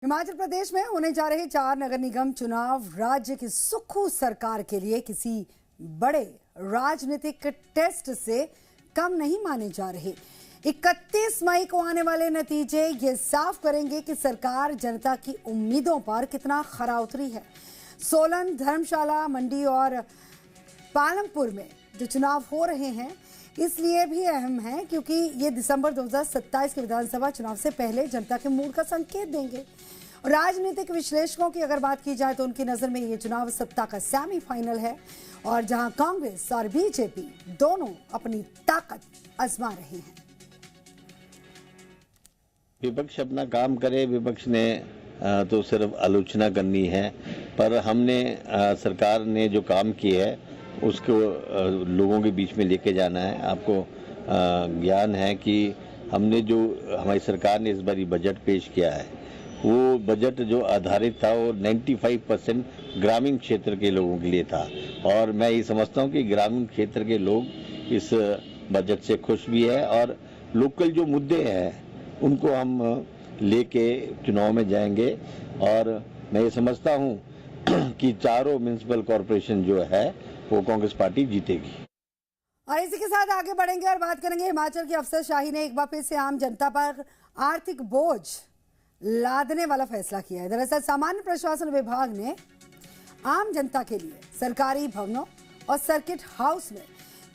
हिमाचल प्रदेश में होने जा रहे 4 नगर निगम चुनाव राज्य की सुक्खू सरकार के लिए किसी बड़े राजनीतिक टेस्ट से कम नहीं माने जा रहे। 31 मई को आने वाले नतीजे ये साफ करेंगे कि सरकार जनता की उम्मीदों पर कितना खरा उतरी है। सोलन, धर्मशाला, मंडी और पालमपुर में जो चुनाव हो रहे हैं इसलिए भी अहम है क्योंकि ये दिसंबर 2027 के विधानसभा चुनाव से पहले जनता के मूड का संकेत देंगे। राजनीतिक विश्लेषकों की अगर बात की जाए तो उनकी नजर में ये चुनाव सत्ता का सेमीफाइनल है और जहां कांग्रेस और बीजेपी दोनों अपनी ताकत आजमा रहे हैं। विपक्ष अपना काम करे, विपक्ष ने तो सिर्फ आलोचना करनी है, पर हमने सरकार ने जो काम किया है उसको लोगों के बीच में लेके जाना है। आपको ज्ञान है कि हमने जो हमारी सरकार ने इस बारी बजट पेश किया है वो बजट जो आधारित था वो 95% ग्रामीण क्षेत्र के लोगों के लिए था और मैं ये समझता हूँ कि ग्रामीण क्षेत्र के लोग इस बजट से खुश भी है और लोकल जो मुद्दे हैं उनको हम लेके चुनाव में जाएंगे और मैं ये समझता हूँ कि चारों म्युनिसिपल कॉरपोरेशन जो है वो कांग्रेस पार्टी जीतेगी। और इसी के साथ आगे बढ़ेंगे और बात करेंगे हिमाचल की अफसरशाही ने एक बार फिर से आम जनता पर आर्थिक बोझ लादने वाला फैसला किया है। दरअसल सामान्य प्रशासन विभाग ने आम जनता के लिए सरकारी भवनों और सर्किट हाउस में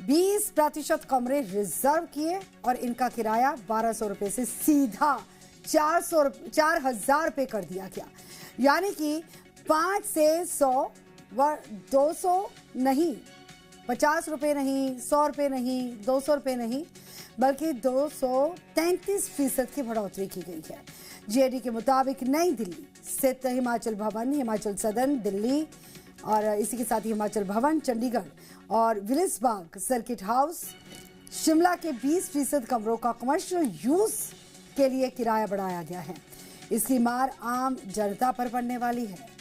20% कमरे रिजर्व किए और इनका किराया 1200 रुपए से सीधा 4,000 रुपए कर दिया गया। यानी कि 5 से 100 व 200 नहीं, 50 रुपए नहीं, 100 रुपए नहीं, 200 रुपए नहीं, बल्कि 233% की बढ़ोतरी की गई है। जीएडी के मुताबिक नई दिल्ली स्थित हिमाचल भवन, हिमाचल सदन दिल्ली और इसी के साथ ही हिमाचल भवन चंडीगढ़ और विलिस बाग सर्किट हाउस शिमला के 20% कमरों का कमर्शियल यूज के लिए किराया बढ़ाया गया है। इसकी मार आम जनता पर पड़ने वाली है।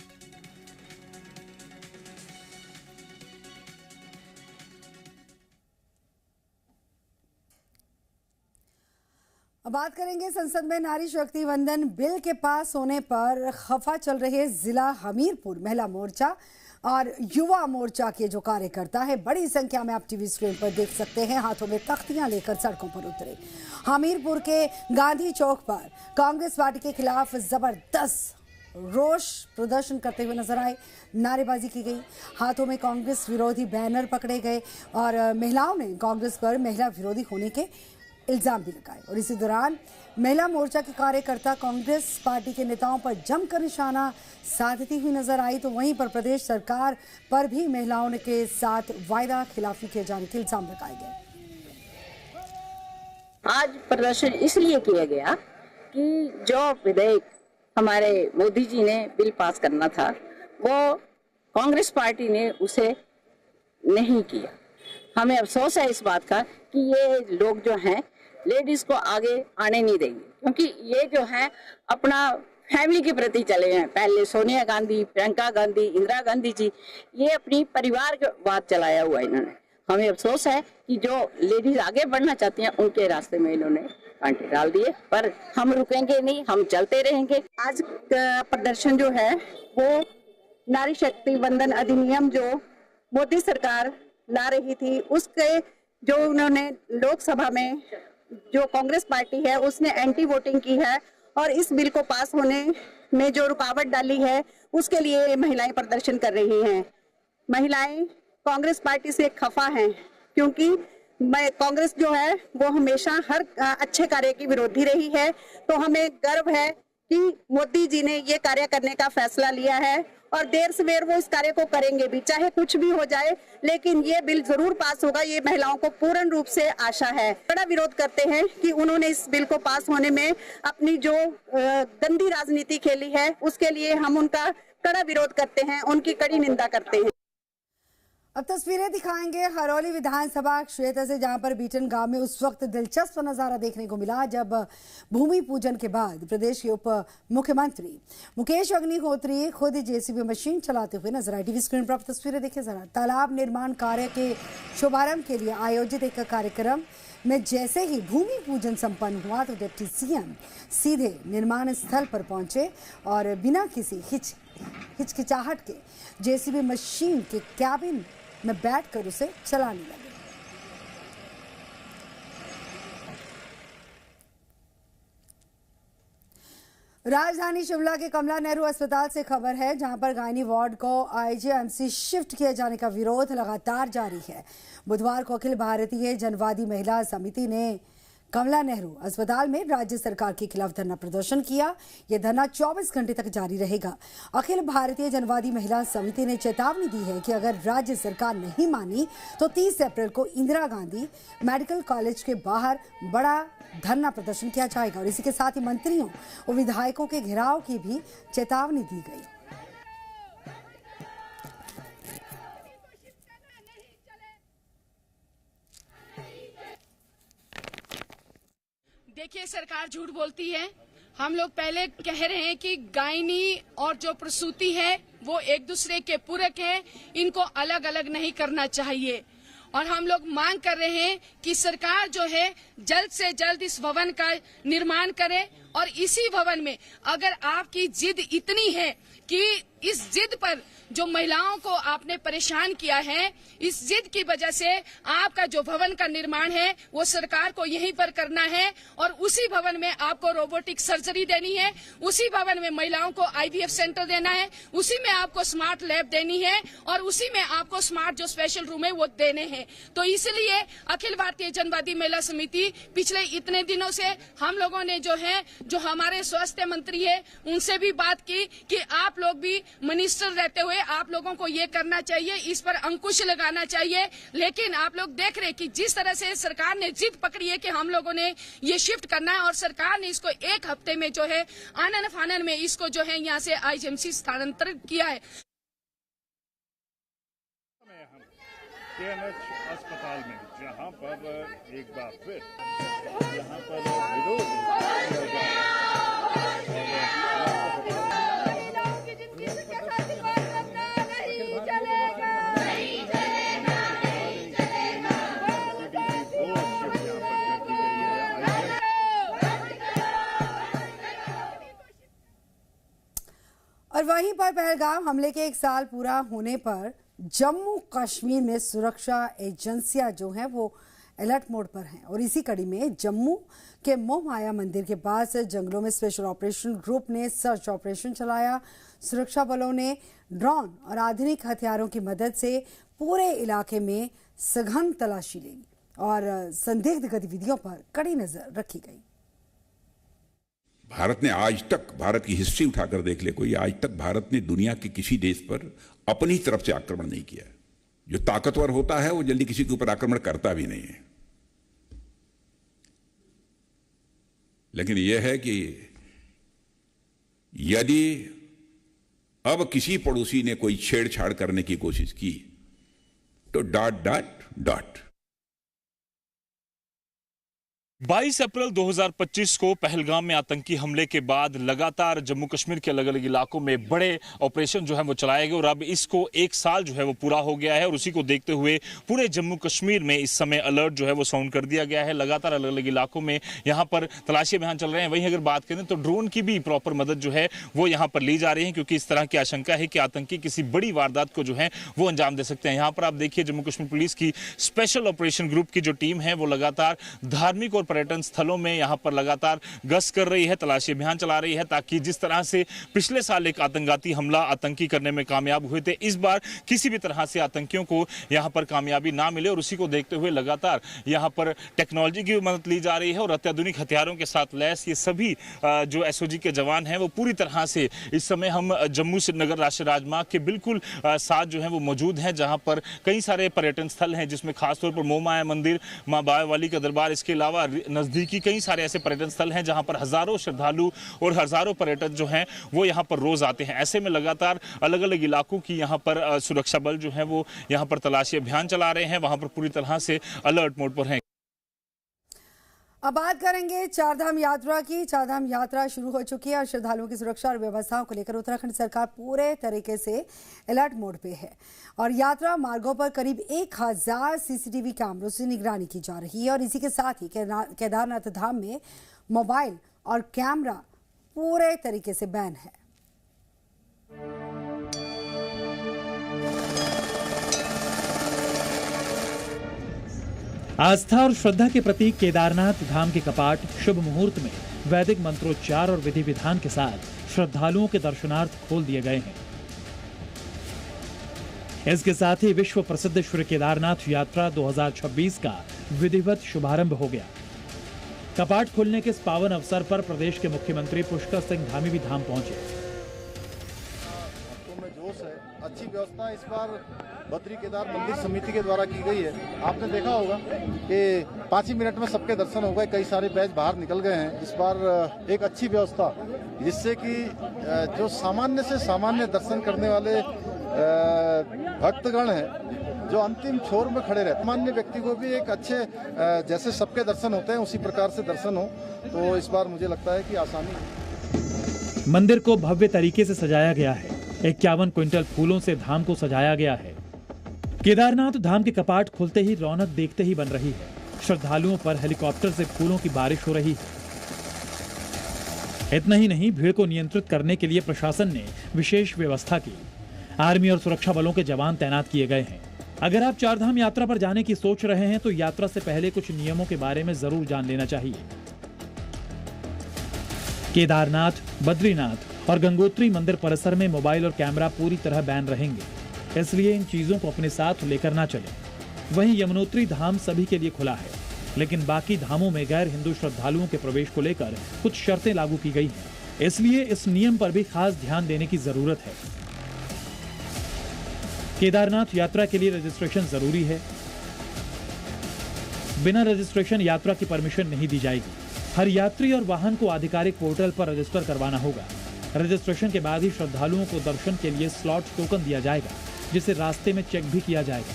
अब बात करेंगे संसद में नारी शक्ति वंदन बिल के पास होने पर खफा चल रहे जिला हमीरपुर महिला मोर्चा और युवा मोर्चा के जो कार्यकर्ता है बड़ी संख्या में आप टीवी स्क्रीन पर देख सकते हैं, हाथों में तख्तियां लेकर सड़कों पर उतरे। हमीरपुर के गांधी चौक पर कांग्रेस पार्टी के खिलाफ जबरदस्त रोष प्रदर्शन करते हुए नजर आए, नारेबाजी की गई, हाथों में कांग्रेस विरोधी बैनर पकड़े गए और महिलाओं ने कांग्रेस पर महिला विरोधी होने के इल्जाम भी लगाए। और इसी दौरान महिला मोर्चा के कार्यकर्ता कांग्रेस पार्टी के नेताओं पर जमकर निशाना साधती हुई नजर आई, तो वहीं पर प्रदेश सरकार पर भी महिलाओं के साथ वायदा खिलाफी किए जाने के इल्जाम लगाए गए। आज प्रदर्शन इसलिए किया गया कि जो विधेयक हमारे मोदी जी ने बिल पास करना था वो कांग्रेस पार्टी ने उसे नहीं किया। हमें अफसोस है इस बात का कि ये लोग जो हैं लेडीज को आगे आने नहीं देंगे, क्योंकि ये जो है अपना फैमिली के प्रति चले हैं। पहले सोनिया गांधी, प्रियंका गांधी, इंदिरा गांधी जी, ये अपनी परिवार के बात चलाया हुआ इन्होंने। हमें अफसोस है कि जो लेडीज आगे बढ़ना चाहती हैं उनके रास्ते में इन्होंने कांटे डाल दिए, पर हम रुकेंगे नहीं, हम चलते रहेंगे। आज का प्रदर्शन जो है वो नारी शक्ति वंदन अधिनियम जो मोदी सरकार ला रही थी उसके जो उन्होंने लोकसभा में जो कांग्रेस पार्टी है उसने एंटी वोटिंग की है और इस बिल को पास होने में जो रुकावट डाली है उसके लिए महिलाएं प्रदर्शन कर रही हैं। महिलाएं कांग्रेस पार्टी से खफा हैं क्योंकि कांग्रेस जो है वो हमेशा हर अच्छे कार्य की विरोधी रही है, तो हमें गर्व है कि मोदी जी ने ये कार्य करने का फैसला लिया है और देर सवेर वो इस कार्य को करेंगे भी, चाहे कुछ भी हो जाए, लेकिन ये बिल जरूर पास होगा। ये महिलाओं को पूर्ण रूप से आशा है। बड़ा विरोध करते हैं कि उन्होंने इस बिल को पास होने में अपनी जो गंदी राजनीति खेली है उसके लिए हम उनका कड़ा विरोध करते हैं, उनकी कड़ी निंदा करते हैं। अब तस्वीरें दिखाएंगे हरौली विधानसभा क्षेत्र से, जहां पर बीटन गांव में उस वक्त दिलचस्प नजारा देखने को मिला जब भूमि पूजन के बाद प्रदेश के उप मुख्यमंत्री मुकेश अग्निहोत्री खुद जेसीबी मशीन चलाते हुए नजर आए। टीवी स्क्रीन पर आप तस्वीरें देखिए जरा। तालाब निर्माण कार्य के शुभारंभ के लिए आयोजित एक कार्यक्रम में जैसे ही भूमि पूजन संपन्न हुआ तो डिप्टी सीएम सीधे निर्माण स्थल पर पहुंचे और बिना किसी हिचकिचाहट के जेसीबी मशीन के कैबिन में बैठकर उसे चलाने लगे। राजधानी शिमला के कमला नेहरू अस्पताल से खबर है, जहां पर गायनी वार्ड को आईजीएमसी शिफ्ट किए जाने का विरोध लगातार जारी है। बुधवार को अखिल भारतीय जनवादी महिला समिति ने कमला नेहरू अस्पताल में राज्य सरकार के खिलाफ धरना प्रदर्शन किया। यह धरना 24 घंटे तक जारी रहेगा। अखिल भारतीय जनवादी महिला समिति ने चेतावनी दी है कि अगर राज्य सरकार नहीं मानी तो 30 अप्रैल को इंदिरा गांधी मेडिकल कॉलेज के बाहर बड़ा धरना प्रदर्शन किया जाएगा और इसी के साथ ही मंत्रियों और विधायकों के घेराव की भी चेतावनी दी गई। देखिए, सरकार झूठ बोलती है। हम लोग पहले कह रहे हैं कि गायनी और जो प्रसूति है वो एक दूसरे के पूरक है, इनको अलग अलग नहीं करना चाहिए। और हम लोग मांग कर रहे हैं कि सरकार जो है जल्द से जल्द इस भवन का निर्माण करे और इसी भवन में अगर आपकी जिद इतनी है कि इस जिद पर जो महिलाओं को आपने परेशान किया है, इस जिद की वजह से आपका जो भवन का निर्माण है वो सरकार को यहीं पर करना है और उसी भवन में आपको रोबोटिक सर्जरी देनी है, उसी भवन में महिलाओं को आईवीएफ सेंटर देना है, उसी में आपको स्मार्ट लैब देनी है और उसी में आपको स्मार्ट जो स्पेशल रूम है वो देने हैं। तो इसलिए अखिल भारतीय जनवादी महिला समिति पिछले इतने दिनों से हम लोगों ने जो हमारे स्वास्थ्य मंत्री है उनसे भी बात की कि आप लोग भी मिनिस्टर रहते हुए आप लोगों को ये करना चाहिए, इस पर अंकुश लगाना चाहिए। लेकिन आप लोग देख रहे कि जिस तरह से सरकार ने जिद पकड़ी है कि हम लोगों ने ये शिफ्ट करना है और सरकार ने इसको एक हफ्ते में जो है आनन फानन में इसको जो है यहाँ से आईजीएमसी स्थानांतरित किया है। अस्पताल में जहाँ पर एक बार फिर यहाँ पर विरोध और वहीं पर पहलगाम हमले के 1 साल पूरा होने पर जम्मू कश्मीर में सुरक्षा एजेंसियां जो हैं वो अलर्ट मोड पर हैं और इसी कड़ी में जम्मू के मोहमाया मंदिर के पास जंगलों में स्पेशल ऑपरेशन ग्रुप ने सर्च ऑपरेशन चलाया। सुरक्षा बलों ने ड्रोन और आधुनिक हथियारों की मदद से पूरे इलाके में सघन तलाशी ली और संदिग्ध गतिविधियों पर कड़ी नजर रखी गई। भारत ने आज तक, भारत की हिस्ट्री उठाकर देख ले कोई, आज तक भारत ने दुनिया के किसी देश पर अपनी तरफ से आक्रमण नहीं किया। जो ताकतवर होता है वो जल्दी किसी के ऊपर आक्रमण करता भी नहीं है। लेकिन यह है कि यदि अब किसी पड़ोसी ने कोई छेड़छाड़ करने की कोशिश की तो ... 22 अप्रैल 2025 को पहलगाम में आतंकी हमले के बाद लगातार जम्मू कश्मीर के अलग अलग इलाकों में बड़े ऑपरेशन जो है वो चलाए गए और अब इसको 1 साल जो है वो पूरा हो गया है और उसी को देखते हुए पूरे जम्मू कश्मीर में इस समय अलर्ट जो है वो साउंड कर दिया गया है। लगातार अलग अलग इलाकों में यहाँ पर तलाशी अभियान चल रहे हैं। वहीं अगर बात करें तो ड्रोन की भी प्रॉपर मदद जो है वो यहाँ पर ली जा रही है, क्योंकि इस तरह की आशंका है कि आतंकी किसी बड़ी वारदात को जो है वो अंजाम दे सकते हैं। यहाँ पर आप देखिए जम्मू कश्मीर पुलिस की स्पेशल ऑपरेशन ग्रुप की जो टीम है वो लगातार धार्मिक और पर्यटन स्थलों में यहां पर लगातार गश्त कर रही है, तलाशी अभियान चला रही है, ताकि जिस तरह से पिछले साल एक आतंकवादी हमला आतंकी करने में कामयाब हुए थे, इस बार किसी भी तरह से आतंकियों को यहां पर कामयाबी ना मिले। और उसी को देखते हुए लगातार यहां पर टेक्नोलॉजी की मदद ली जा रही है और अत्याधुनिक हथियारों के साथ लैस ये सभी जो एसओजी के जवान हैं वो पूरी तरह से इस समय हम जम्मू श्रीनगर राष्ट्रीय राजमार्ग के बिल्कुल साथ जो है वो मौजूद हैं, जहां पर कई सारे पर्यटन स्थल हैं, जिसमें खासतौर पर मोहमाया मंदिर, मां बायावाली का दरबार, इसके अलावा नज़दीकी कई सारे ऐसे पर्यटन स्थल हैं जहां पर हज़ारों श्रद्धालु और हज़ारों पर्यटक जो हैं वो यहां पर रोज़ आते हैं। ऐसे में लगातार अलग अलग इलाकों की यहां पर सुरक्षा बल जो है वो यहां पर तलाशी अभियान चला रहे हैं, वहां पर पूरी तरह से अलर्ट मोड पर हैं। अब बात करेंगे चारधाम यात्रा की। चारधाम यात्रा शुरू हो चुकी है और श्रद्धालुओं की सुरक्षा और व्यवस्थाओं को लेकर उत्तराखंड सरकार पूरे तरीके से अलर्ट मोड पे है और यात्रा मार्गों पर करीब 1000 सीसीटीवी कैमरों से निगरानी की जा रही है और इसी के साथ ही केदारनाथ धाम में मोबाइल और कैमरा पूरे तरीके से बैन है। आस्था और श्रद्धा के प्रतीक केदारनाथ धाम के कपाट शुभ मुहूर्त में वैदिक मंत्रोच्चार और विधि विधान के साथ श्रद्धालुओं के दर्शनार्थ खोल दिए गए हैं। इसके साथ ही विश्व प्रसिद्ध श्री केदारनाथ यात्रा 2026 का विधिवत शुभारंभ हो गया। कपाट खुलने के इस पावन अवसर पर प्रदेश के मुख्यमंत्री पुष्कर सिंह धामी भी धाम पहुंचे। में जोश है, अच्छी व्यवस्था इस बार बद्री केदार मंदिर समिति के द्वारा की गई है। आपने देखा होगा कि 5 ही मिनट में सबके दर्शन हो गए, कई सारे बैच बाहर निकल गए हैं। इस बार एक अच्छी व्यवस्था जिससे कि जो सामान्य से सामान्य दर्शन करने वाले भक्तगण हैं जो अंतिम छोर में खड़े रहते, सामान्य व्यक्ति को भी एक अच्छे जैसे सबके दर्शन होते हैं उसी प्रकार से दर्शन हो, तो इस बार मुझे लगता है कि आसानी। मंदिर को भव्य तरीके से सजाया गया है। 51 क्विंटल फूलों से धाम को सजाया गया है। केदारनाथ धाम के कपाट खुलते ही रौनक देखते ही बन रही है। श्रद्धालुओं पर हेलीकॉप्टर से फूलों की बारिश हो रही है। इतना ही नहीं, भीड़ को नियंत्रित करने के लिए प्रशासन ने विशेष व्यवस्था की। आर्मी और सुरक्षा बलों के जवान तैनात किए गए हैं। अगर आप चारधाम यात्रा पर जाने की सोच रहे हैं तो यात्रा से पहले कुछ नियमों के बारे में जरूर जान लेना चाहिए। केदारनाथ, बद्रीनाथ और गंगोत्री मंदिर परिसर में मोबाइल और कैमरा पूरी तरह बैन रहेंगे, इसलिए इन चीजों को अपने साथ लेकर ना चलें। वहीं यमुनोत्री धाम सभी के लिए खुला है, लेकिन बाकी धामों में गैर हिंदू श्रद्धालुओं के प्रवेश को लेकर कुछ शर्तें लागू की गई हैं, इसलिए इस नियम पर भी खास ध्यान देने की जरूरत है। केदारनाथ यात्रा के लिए रजिस्ट्रेशन जरूरी है। बिना रजिस्ट्रेशन यात्रा की परमिशन नहीं दी जाएगी। हर यात्री और वाहन को आधिकारिक पोर्टल पर रजिस्टर करवाना होगा। रजिस्ट्रेशन के बाद ही श्रद्धालुओं को दर्शन के लिए स्लॉट टोकन दिया जाएगा, जिसे रास्ते में चेक भी किया जाएगा।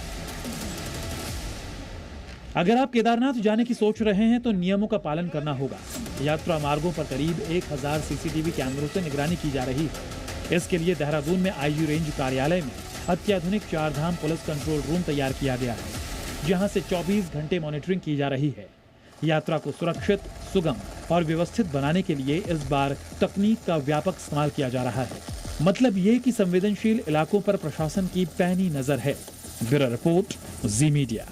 अगर आप केदारनाथ जाने की सोच रहे हैं तो नियमों का पालन करना होगा। यात्रा मार्गों पर करीब 1000 सीसीटीवी कैमरों से निगरानी की जा रही है। इसके लिए देहरादून में आईजी रेंज कार्यालय में अत्याधुनिक चारधाम पुलिस कंट्रोल रूम तैयार किया गया है, जहां से 24 घंटे मॉनिटरिंग की जा रही है। यात्रा को सुरक्षित, सुगम और व्यवस्थित बनाने के लिए इस बार तकनीक का व्यापक इस्तेमाल किया जा रहा है। मतलब ये कि संवेदनशील इलाकों पर प्रशासन की पैनी नजर है। ब्यूरो रिपोर्ट, जी मीडिया।